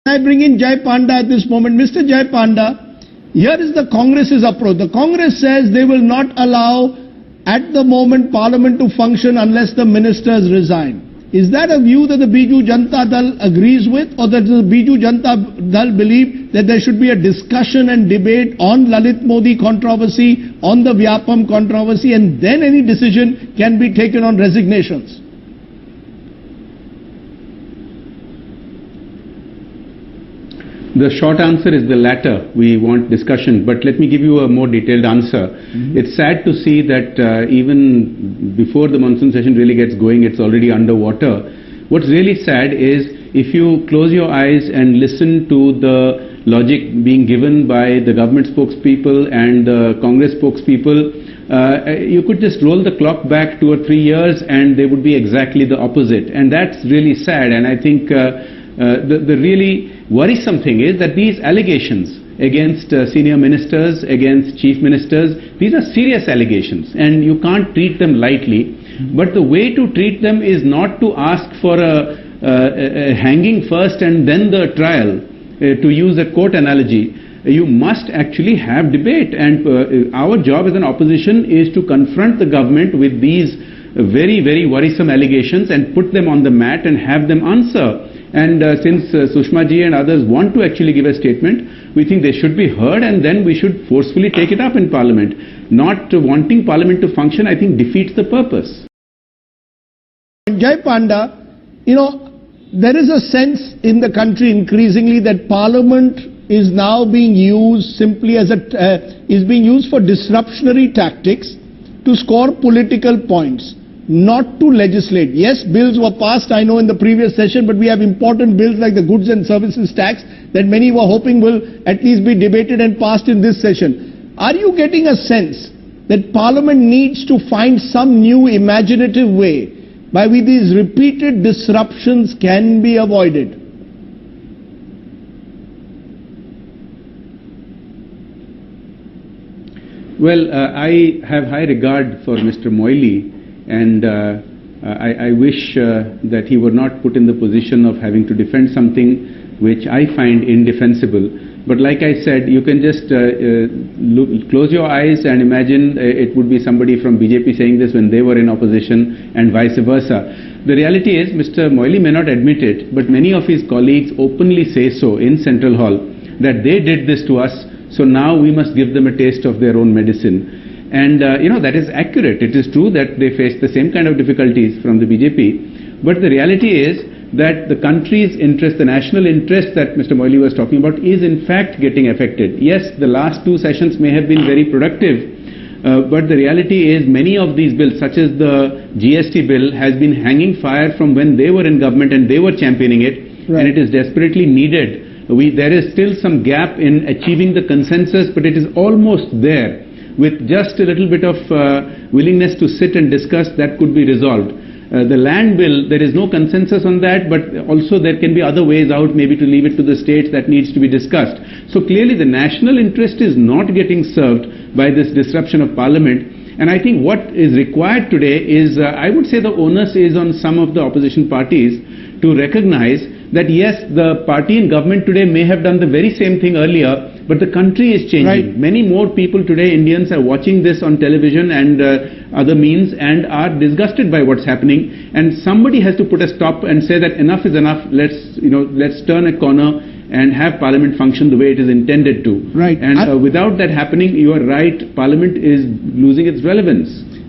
I bring in Jai Panda at this moment. Mr. Jai Panda, here is the Congress's approach. The Congress says they will not allow at the moment Parliament to function unless the ministers resign. Is that a view that the Biju Janata Dal agrees with, or that the Biju Janata Dal believe that there should be a discussion and debate on Lalit Modi controversy, on the Vyapam controversy, and then any decision can be taken on resignations? The short answer is the latter. We want discussion, but let me give you a more detailed answer. It's sad to see that even before the monsoon session really gets going, it's already underwater. What's really sad is if you close your eyes and listen to the logic being given by the government spokespeople and the Congress spokespeople, you could just roll the clock back 2 or 3 years and they would be exactly the opposite. And that's really sad. And I think the really worrisome thing is that these allegations against senior ministers, against chief ministers, these are serious allegations and you can't treat them lightly. But the way to treat them is not to ask for a hanging first and then the trial, to use a court analogy. You must actually have debate, and our job as an opposition is to confront the government with these very, very worrisome allegations and put them on the mat and have them answer. And since Sushma ji and others want to actually give a statement, we think they should be heard and then we should forcefully take it up in Parliament. Not wanting Parliament to function, I think, defeats the purpose. Jai Panda, there is a sense in the country increasingly that Parliament is now being used simply as is being used for disruptionary tactics to score political points, not to legislate. Yes, bills were passed, I know, in the previous session, but we have important bills like the goods and services tax that many were hoping will at least be debated and passed in this session. Are you getting a sense that Parliament needs to find some new imaginative way by which these repeated disruptions can be avoided? Well, I have high regard for Mr. Moily. And I wish that he were not put in the position of having to defend something which I find indefensible. But like I said, you can just close your eyes and imagine it would be somebody from BJP saying this when they were in opposition and vice versa. The reality is, Mr. Moily may not admit it, but many of his colleagues openly say so in Central Hall, that they did this to us, so now we must give them a taste of their own medicine. And that is accurate. It is true that they face the same kind of difficulties from the BJP. But the reality is that the country's interest, the national interest that Mr. Moily was talking about, is in fact getting affected. Yes, the last 2 sessions may have been very productive, but the reality is many of these bills, such as the GST bill, has been hanging fire from when they were in government and they were championing it, right. And it is desperately needed. There is still some gap in achieving the consensus, but it is almost there. With just a little bit of willingness to sit and discuss, that could be resolved. The land bill, there is no consensus on that, but also there can be other ways out, maybe to leave it to the states. That needs to be discussed. So clearly the national interest is not getting served by this disruption of Parliament. And I think what is required today is, I would say the onus is on some of the opposition parties to recognize that yes, the party in government today may have done the very same thing earlier, but the country is changing. Right. Many more people today, Indians, are watching this on television and other means and are disgusted by what's happening. And somebody has to put a stop and say that enough is enough. Let's turn a corner and have Parliament function the way it is intended to. Right. And without that happening, you are right, Parliament is losing its relevance.